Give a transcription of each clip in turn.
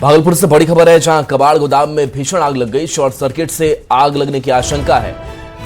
भागलपुर से बड़ी खबर है, जहां कबाड़ गोदाम में भीषण आग लग गई। शॉर्ट सर्किट से आग लगने की आशंका है।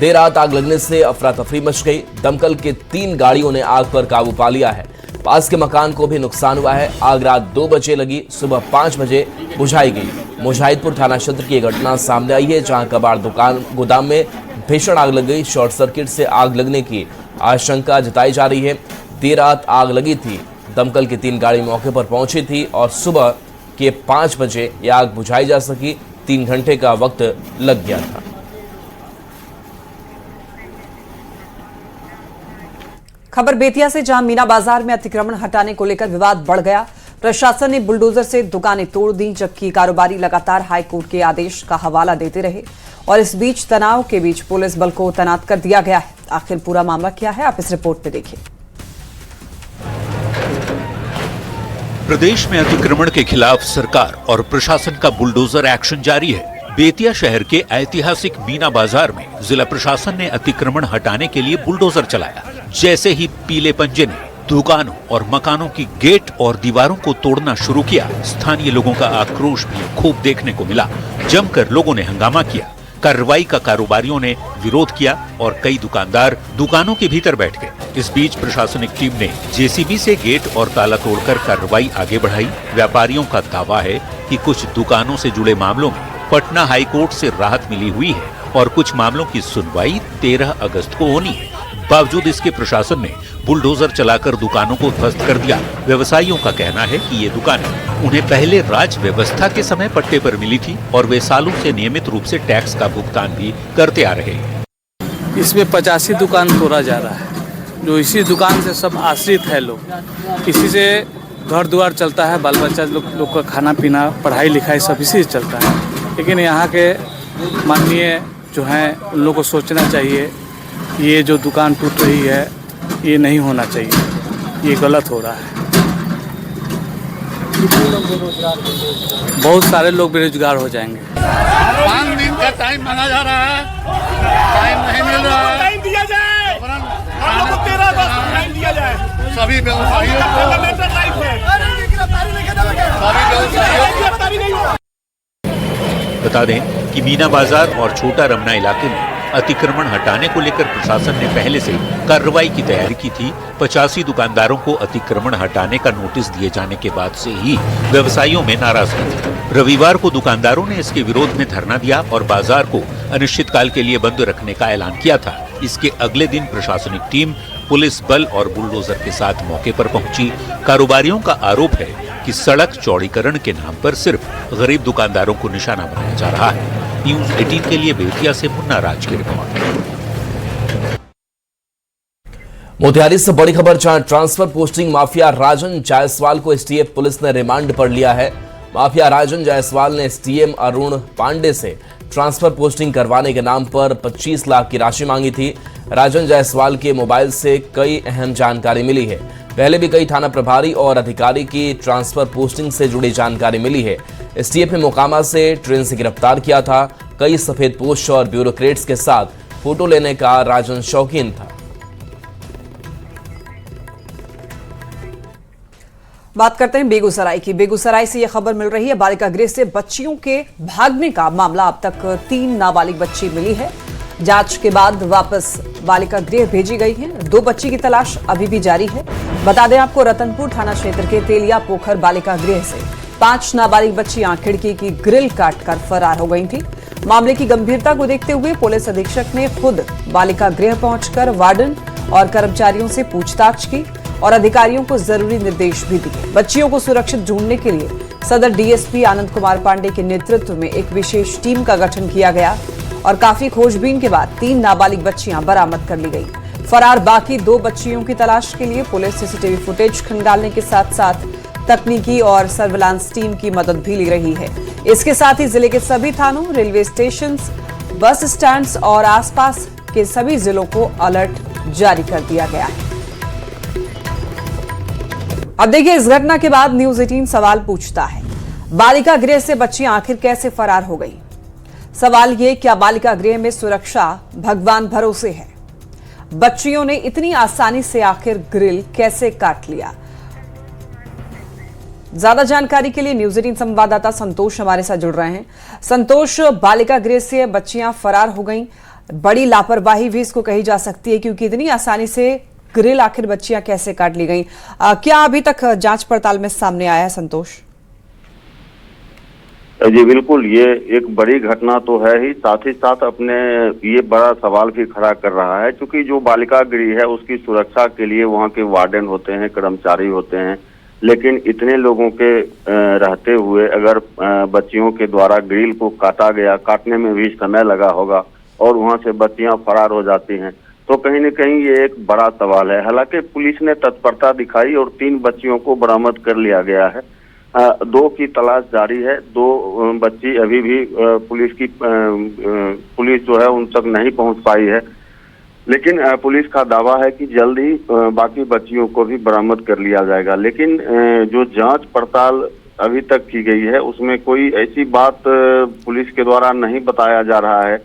देर रात आग लगने से अफरा तफरी मच गई। दमकल के 3 गाड़ियों ने आग पर काबू पा लिया है। पास के मकान को भी नुकसान हुआ है। आग रात 2 बजे लगी, सुबह 5 बजे बुझाई गई। मुजाहिदपुर थाना क्षेत्र की घटना सामने आई है, जहां कबाड़ गोदाम में भीषण आग लग गई। शॉर्ट सर्किट से आग लगने की आशंका जताई जा रही है। देर रात आग लगी थी। दमकल की 3 गाड़ी मौके पर पहुंची थी और सुबह के 5 बजे यह आग बुझाई जा सकी। 3 घंटे का वक्त लग गया था। खबर बेतिया से, जहां मीना बाजार में अतिक्रमण हटाने को लेकर विवाद बढ़ गया। प्रशासन ने बुलडोजर से दुकानें तोड़ दी, जबकि कारोबारी लगातार हाईकोर्ट के आदेश का हवाला देते रहे। और इस बीच तनाव के बीच पुलिस बल को तैनात कर दिया गया है। आखिर पूरा मामला क्या है, आप इस रिपोर्ट में देखिए। प्रदेश में अतिक्रमण के खिलाफ सरकार और प्रशासन का बुलडोजर एक्शन जारी है। बेतिया शहर के ऐतिहासिक मीना बाजार में जिला प्रशासन ने अतिक्रमण हटाने के लिए बुलडोजर चलाया। जैसे ही पीले पंजे ने दुकानों और मकानों की गेट और दीवारों को तोड़ना शुरू किया, स्थानीय लोगों का आक्रोश भी खूब देखने को मिला। जमकर लोगों ने हंगामा किया। कार्रवाई का कारोबारियों ने विरोध किया और कई दुकानदार दुकानों के भीतर बैठ गए। इस बीच प्रशासनिक टीम ने जेसीबी से गेट और ताला तोड़कर कार्रवाई आगे बढ़ाई। व्यापारियों का दावा है कि कुछ दुकानों से जुड़े मामलों में पटना हाईकोर्ट से राहत मिली हुई है और कुछ मामलों की सुनवाई 13 अगस्त को होनी है। बावजूद इसके प्रशासन ने बुलडोजर चलाकर दुकानों को ध्वस्त कर दिया। व्यवसायियों का कहना है कि ये दुकानें उन्हें पहले राज व्यवस्था के समय पट्टे पर मिली थी और वे सालों से नियमित रूप से टैक्स का भुगतान भी करते आ रहे हैं। इसमें 85 दुकान तोड़ा जा रहा है, जो इसी दुकान से सब आश्रित है। लोग इसी से घर द्वार चलता है, बाल बच्चा लोग का खाना पीना, पढ़ाई लिखाई सब इसी से चलता है। लेकिन यहाँ के माननीय जो हैं उन लोगों को सोचना चाहिए, ये जो दुकान टूट रही है ये नहीं होना चाहिए, ये गलत हो रहा है। बहुत सारे लोग बेरोजगार हो जाएंगे। 5 दिन का टाइम मांगा जा रहा है, टाइम नहीं मिल रहा है। टाइम दिया जाए, हम लोग को 13 अगस्त टाइम दिया जाए। सभी व्यवसायियों को बता दें कि मीना बाजार और छोटा रमना इलाके में अतिक्रमण हटाने को लेकर प्रशासन ने पहले से कार्रवाई की तैयारी की थी। 85 दुकानदारों को अतिक्रमण हटाने का नोटिस दिए जाने के बाद से ही व्यवसायियों में नाराजगी थी। रविवार को दुकानदारों ने इसके विरोध में धरना दिया और बाजार को अनिश्चितकाल के लिए बंद रखने का ऐलान किया था। इसके अगले दिन प्रशासनिक टीम पुलिस बल और बुलडोजर के साथ मौके पर पहुंची। कारोबारियों का आरोप है कि सड़क चौड़ीकरण के नाम पर सिर्फ गरीब दुकानदारों को निशाना बनाया जा रहा है। न्यूज़ 18 के लिए बेतिया से मुन्ना राज की रिपोर्ट। मोतिहारी से बड़ी खबर, जहां ट्रांसफर पोस्टिंग माफिया राजन जायसवाल को एसटीएफ पुलिस ने रिमांड पर लिया है। माफिया राजन जायसवाल ने एसडीएम अरुण पांडे से ट्रांसफर पोस्टिंग करवाने के नाम पर 25 लाख की राशि मांगी थी। राजन जायसवाल के मोबाइल से कई अहम जानकारी मिली है। पहले भी कई थाना प्रभारी और अधिकारी की ट्रांसफर पोस्टिंग से जुड़ी जानकारी मिली है। एसटीएफ ने मोकामा से ट्रेन से गिरफ्तार किया था। कई सफेद पोस्ट और ब्यूरोक्रेट्स के साथ फोटो लेने का राजन शौकीन था। बात करते हैं बेगूसराय की। बेगूसराय से यह खबर मिल रही है, बालिका गृह से बच्चियों के भागने का मामला। अब तक 3 नाबालिग बच्ची मिली है। जांच के बाद वापस बालिका गृह भेजी गई है। 2 बच्ची की तलाश अभी भी जारी है। बता दें आपको, रतनपुर थाना क्षेत्र के तेलिया पोखर बालिका गृह से 5 नाबालिग बच्चियां खिड़की की ग्रिल काटकर फरार हो गई थी। मामले की गंभीरता को देखते हुए पुलिस अधीक्षक ने खुद बालिका गृह पहुंचकर वार्डन और कर्मचारियों से पूछताछ की और अधिकारियों को जरूरी निर्देश भी दिए। बच्चियों को सुरक्षित ढूंढने के लिए सदर डीएसपी आनंद कुमार पांडे के नेतृत्व में एक विशेष टीम का गठन किया गया और काफी खोजबीन के बाद 3 नाबालिग बच्चियां बरामद कर ली गई। फरार बाकी 2 बच्चियों की तलाश के लिए पुलिस सीसीटीवी फुटेज खंगालने के साथ साथ तकनीकी और सर्विलांस टीम की मदद भी ले रही है। इसके साथ ही जिले के सभी थानों, रेलवे स्टेशन, बस स्टैंड्स और आसपास के सभी जिलों को अलर्ट जारी कर दिया गया है। अब देखिए, इस घटना के बाद न्यूज़ 18 सवाल पूछता है, बालिका गृह से बच्चियां आखिर कैसे फरार हो गई? सवाल ये, क्या बालिका गृह में सुरक्षा भगवान भरोसे है? बच्चियों ने इतनी आसानी से आखिर ग्रिल कैसे काट लिया? ज्यादा जानकारी के लिए न्यूज 18 संवाददाता संतोष हमारे साथ जुड़ रहे हैं। संतोष, बालिका गृह से बच्चियां फरार हो गईं, बड़ी लापरवाही भी इसको कही जा सकती है, क्योंकि इतनी आसानी से ग्रिल आखिर बच्चियां कैसे काट ली गईं? क्या अभी तक जांच पड़ताल में सामने आया है संतोष? जी बिल्कुल, ये एक बड़ी घटना तो है ही, साथ ही साथ अपने ये बड़ा सवाल भी खड़ा कर रहा है, क्योंकि जो बालिका गृह है उसकी सुरक्षा के लिए वहाँ के वार्डन होते हैं, कर्मचारी होते हैं, लेकिन इतने लोगों के रहते हुए अगर बच्चियों के द्वारा ग्रिल को काटा गया, काटने में भी समय लगा होगा और वहाँ से बच्चियां फरार हो जाती हैं, तो कहीं न कहीं ये एक बड़ा सवाल है। हालांकि पुलिस ने तत्परता दिखाई और 3 बच्चियों को बरामद कर लिया गया है। 2 की तलाश जारी है। 2 बच्ची अभी भी पुलिस जो है उन तक नहीं पहुंच पाई है, लेकिन पुलिस का दावा है कि जल्द ही बाकी बच्चियों को भी बरामद कर लिया जाएगा। लेकिन जो जांच पड़ताल अभी तक की गई है उसमें कोई ऐसी बात पुलिस के द्वारा नहीं बताया जा रहा है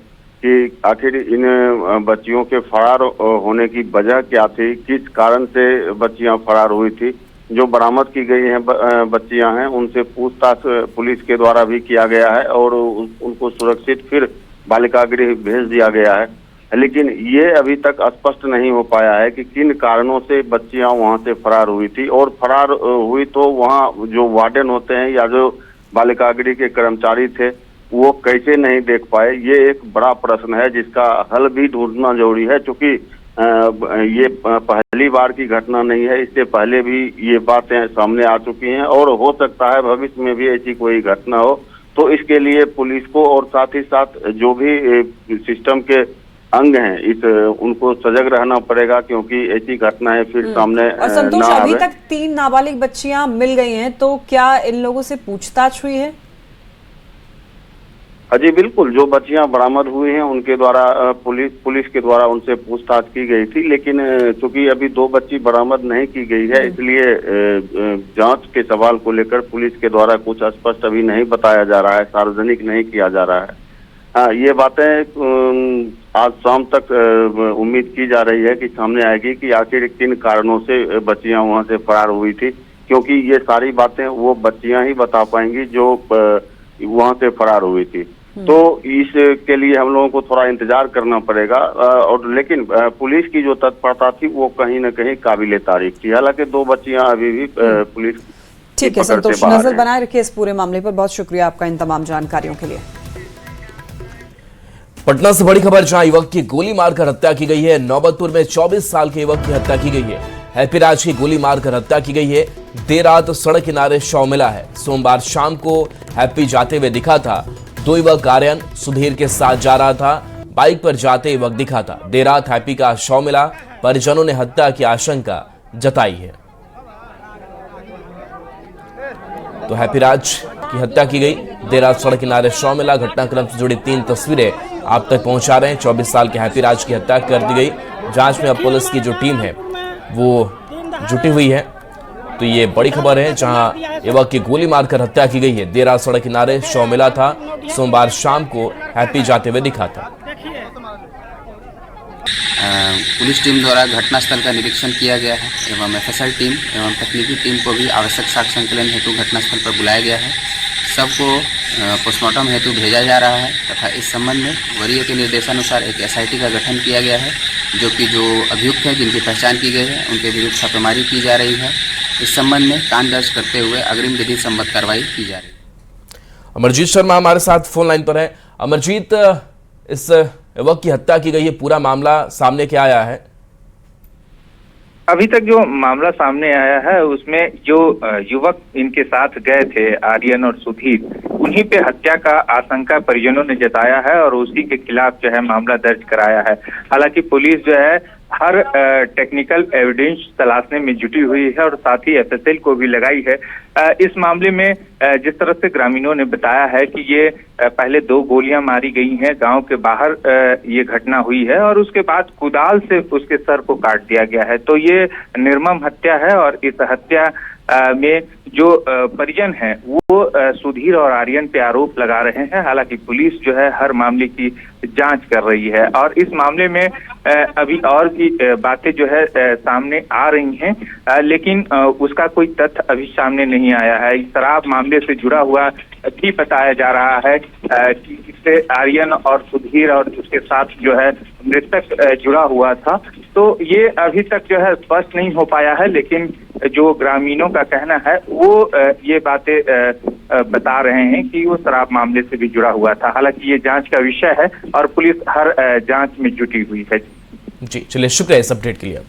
कि आखिर इन बच्चियों के फरार होने की वजह क्या थी, किस कारण से बच्चियां फरार हुई थी। जो बरामद की गई हैं बच्चियां हैं उनसे पूछताछ पुलिस के द्वारा भी किया गया है और उनको सुरक्षित फिर बालिका गृह भेज दिया गया है। लेकिन ये अभी तक स्पष्ट नहीं हो पाया है कि किन कारणों से बच्चियां वहां से फरार हुई थी, और फरार हुई तो वहां जो वार्डन होते हैं या जो बालिका गृह के कर्मचारी थे वो कैसे नहीं देख पाए। ये एक बड़ा प्रश्न है जिसका हल भी ढूंढना जरूरी है, क्योंकि ये पहली बार की घटना नहीं है, इससे पहले भी ये बातें सामने आ चुकी हैं और हो सकता है भविष्य में भी ऐसी कोई घटना हो। तो इसके लिए पुलिस को और साथ ही साथ जो भी सिस्टम के अंग हैं उनको सजग रहना पड़ेगा, क्योंकि ऐसी घटनाएं फिर सामने और संतोष, अभी तक 3 नाबालिग बच्चियां मिल गई हैं, तो क्या इन लोगों से पूछताछ हुई है? जी बिल्कुल, जो बच्चियां बरामद हुई हैं उनके द्वारा पुलिस के द्वारा उनसे पूछताछ की गई थी, लेकिन चूंकि अभी 2 बच्ची बरामद नहीं की गई है, इसलिए जांच के सवाल को लेकर पुलिस के द्वारा कुछ स्पष्ट अभी नहीं बताया जा रहा है, सार्वजनिक नहीं किया जा रहा है। ये बातें आज शाम तक उम्मीद की जा रही है कि सामने आएगी कि आखिर किन कारणों से बच्चियां वहां से फरार हुई थी, क्योंकि ये सारी बातें वो बच्चियां ही बता पाएंगी जो वहां से फरार हुई थी। तो इसके लिए हम लोगों को थोड़ा इंतजार करना पड़ेगा, और लेकिन पुलिस की जो तत्परता थी वो कहीं न कहीं काबिले तारीफ थी। हालांकि 2 बच्चियां अभी भी पुलिस ठीक है संतोष, नजर बनाए रखिए इस पूरे मामले पर। बहुत शुक्रिया आपका इन तमाम जानकारियों के लिए। पटना से बड़ी खबर, जहां युवक की गोली मारकर हत्या की गई है। नौबतपुर में 24 साल के युवक की हत्या की गई है। हैप्पी राज की गोली मारकर हत्या की गई है। देर रात सड़क किनारे शव मिला है। सोमवार शाम को हैप्पी जाते हुए दिखा था। 2 युवक आर्यन सुधीर के साथ जा रहा था। बाइक पर जाते युवक दिखा था। देर रात हैप्पी का शव मिला। परिजनों ने हत्या की आशंका जताई है। तो हैप्पी राज की हत्या की गई। देर रात सड़क किनारे शव मिला। घटनाक्रम से जुड़ी 3 तस्वीरें आप तक पहुंचा रहे हैं। 24 साल के हैप्पी राज की हत्या कर दी गई। जांच में अब पुलिस की जो टीम है वो जुटी हुई है। तो ये बड़ी खबर है, जहां युवक की गोली मारकर हत्या की गई है। देर रात सड़क किनारे शव मिला था। सोमवार शाम को हैप्पी जाते हुए दिखा था। पुलिस टीम द्वारा घटनास्थल का निरीक्षण किया गया है एवं एफएसएल टीम एवं तकनीकी टीम को भी आवश्यक साक्ष्य संकलन हेतु घटनास्थल पर बुलाया गया है। सबको पोस्टमार्टम हेतु भेजा जा रहा है तथा इस संबंध में वरीय के निर्देशानुसार एक एसआईटी का गठन किया गया है, जो कि जो अभियुक्त हैं जिनकी पहचान की गई है उनके विरुद्ध छापेमारी की जा रही है। इस संबंध में कांड दर्ज करते हुए अग्रिम विधि सम्मत कार्रवाई की जा रही है। अमरजीत शर्मा हमारे साथ फोन लाइन पर है। अमरजीत, इस युवक की हत्या की गई है, पूरा मामला सामने क्या आया है? अभी तक जो मामला सामने आया है उसमें जो युवक इनके साथ गए थे आर्यन और सुधीर, उन्हीं पे हत्या का आशंका परिजनों ने जताया है और उसी के खिलाफ जो है मामला दर्ज कराया है। हालांकि पुलिस जो है हर टेक्निकल एविडेंस तलाशने में जुटी हुई है और साथ ही एफएसएल को भी लगाई है। इस मामले में जिस तरह से ग्रामीणों ने बताया है कि ये पहले 2 गोलियां मारी गई हैं, गांव के बाहर ये घटना हुई है और उसके बाद कुदाल से उसके सर को काट दिया गया है। तो ये निर्मम हत्या है और इस हत्या में जो परिजन हैं वो सुधीर और आर्यन पे आरोप लगा रहे हैं। हालांकि पुलिस जो है हर मामले की जांच कर रही है और इस मामले में अभी और भी बातें जो है सामने आ रही हैं, लेकिन उसका कोई तथ्य अभी सामने नहीं आया है। इस शराब मामले से जुड़ा हुआ भी बताया जा रहा है कि इससे आर्यन और सुधीर और उसके साथ जो है मृतक जुड़ा हुआ था। तो ये अभी तक जो है स्पष्ट नहीं हो पाया है, लेकिन जो ग्रामीणों का कहना है वो ये बातें बता रहे हैं कि वो शराब मामले से भी जुड़ा हुआ था। हालांकि ये जांच का विषय है और पुलिस हर जांच में जुटी हुई है। जी चलिए, शुक्रिया इस अपडेट के लिए।